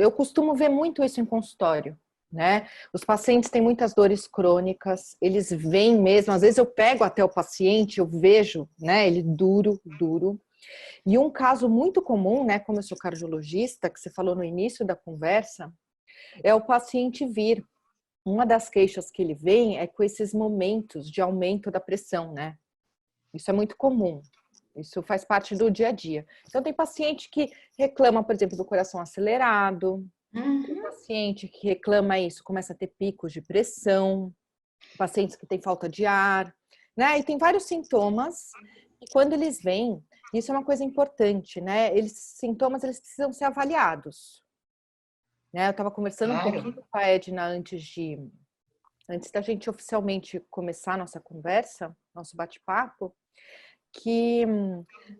eu costumo ver muito isso em consultório, né? Os pacientes têm muitas dores crônicas, eles vêm mesmo, às vezes eu pego até o paciente, eu vejo, né, ele duro. E um caso muito comum, né, como eu sou cardiologista, que você falou no início da conversa, é o paciente vir. Uma das queixas que ele vem é com esses momentos de aumento da pressão, né? Isso é muito comum. Isso faz parte do dia a dia. Então, tem paciente que reclama, por exemplo, do coração acelerado. Tem Uhum. paciente que reclama isso, começa a ter picos de pressão. Pacientes que têm falta de ar, né? E tem vários sintomas. E quando eles vêm, isso é uma coisa importante, né? Esses sintomas, eles precisam ser avaliados. Né? Eu estava conversando um Claro. pouquinho com a Edna antes da gente oficialmente começar a nossa conversa, nosso bate-papo, que,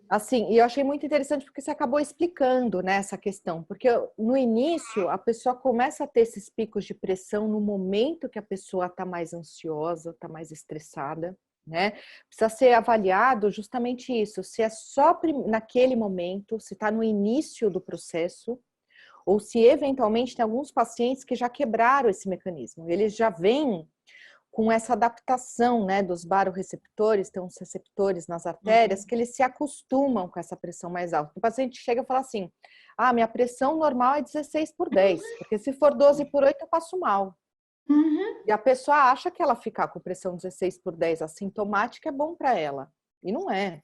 assim, e eu achei muito interessante porque você acabou explicando, né, essa questão, porque no início a pessoa começa a ter esses picos de pressão no momento que a pessoa está mais ansiosa, está mais estressada, né? Precisa ser avaliado justamente isso, se é só naquele momento, se está no início do processo, ou se eventualmente tem alguns pacientes que já quebraram esse mecanismo, eles já vêm com essa adaptação, né, dos baroreceptores, tem uns receptores nas artérias, que eles se acostumam com essa pressão mais alta. O paciente chega e fala assim, minha pressão normal é 16/10, porque se for 12/8 eu passo mal. Uhum. E a pessoa acha que ela ficar com pressão 16/10 assintomática é bom para ela. E não é,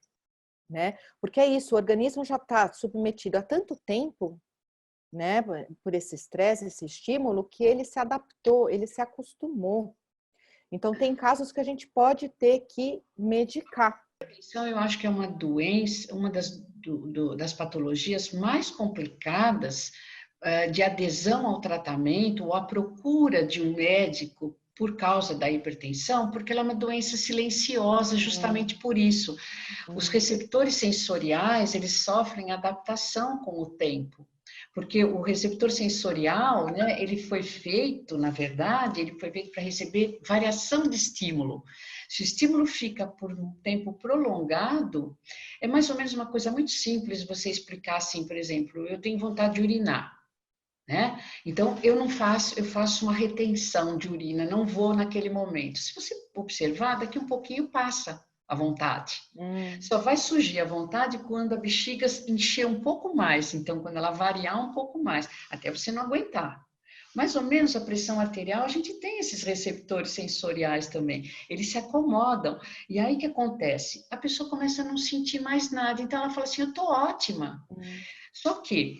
né? Porque é isso, o organismo já está submetido há tanto tempo, né, por esse estresse, esse estímulo, que ele se adaptou, ele se acostumou. Então, tem casos que a gente pode ter que medicar. Então, eu acho que é uma doença, uma das patologias mais complicadas de adesão ao tratamento ou à procura de um médico por causa da hipertensão, porque ela é uma doença silenciosa justamente por isso. Os receptores sensoriais, eles sofrem adaptação com o tempo. Porque o receptor sensorial, né, ele foi feito, na verdade, ele foi feito para receber variação de estímulo. Se o estímulo fica por um tempo prolongado, é mais ou menos uma coisa muito simples você explicar assim, por exemplo, eu tenho vontade de urinar, né? Então, eu faço uma retenção de urina, não vou naquele momento. Se você observar, daqui um pouquinho passa a vontade. Só vai surgir a vontade quando a bexiga encher um pouco mais, então quando ela variar um pouco mais, até você não aguentar. Mais ou menos a pressão arterial, a gente tem esses receptores sensoriais também, eles se acomodam. E aí o que acontece? A pessoa começa a não sentir mais nada, então ela fala assim, eu tô ótima. Só que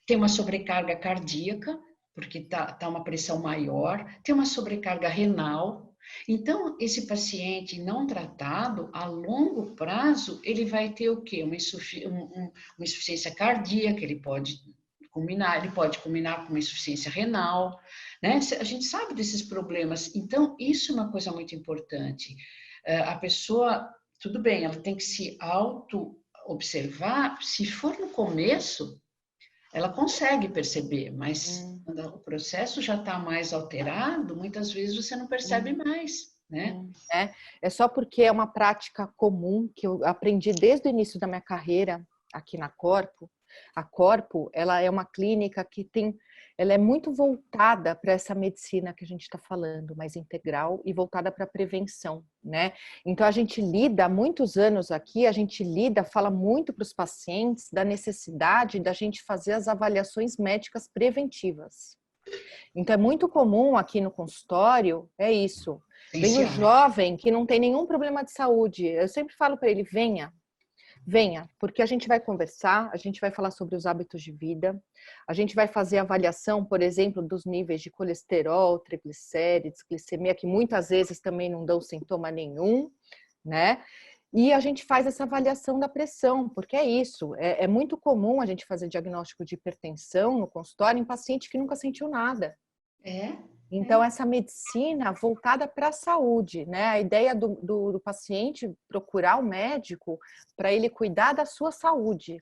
tem uma sobrecarga cardíaca, porque tá uma pressão maior, tem uma sobrecarga renal. Então, esse paciente não tratado, a longo prazo, ele vai ter o quê? Uma insuficiência cardíaca, ele pode combinar com uma insuficiência renal, né? A gente sabe desses problemas. Então, isso é uma coisa muito importante. A pessoa, tudo bem, ela tem que se auto-observar, se for no começo, ela consegue perceber, mas quando o processo já está mais alterado, muitas vezes você não percebe mais, né? É só porque é uma prática comum que eu aprendi desde o início da minha carreira aqui na Corpo. A Corpo, ela é uma clínica ela é muito voltada para essa medicina que a gente está falando, mais integral e voltada para a prevenção, né? Então a gente lida há muitos anos aqui, fala muito para os pacientes da necessidade da gente fazer as avaliações médicas preventivas. Então é muito comum aqui no consultório, é isso. Vem o Essencial. jovem que não tem nenhum problema de saúde. Eu sempre falo para ele, venha, porque a gente vai conversar, a gente vai falar sobre os hábitos de vida, a gente vai fazer avaliação, por exemplo, dos níveis de colesterol, triglicérides, glicemia, que muitas vezes também não dão sintoma nenhum, né? E a gente faz essa avaliação da pressão, porque é isso, é muito comum a gente fazer diagnóstico de hipertensão no consultório em paciente que nunca sentiu nada. É, Então, essa medicina voltada para a saúde, né? A ideia do paciente procurar o médico para ele cuidar da sua saúde.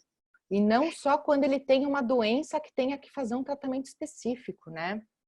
E não só quando ele tem uma doença que tenha que fazer um tratamento específico, né?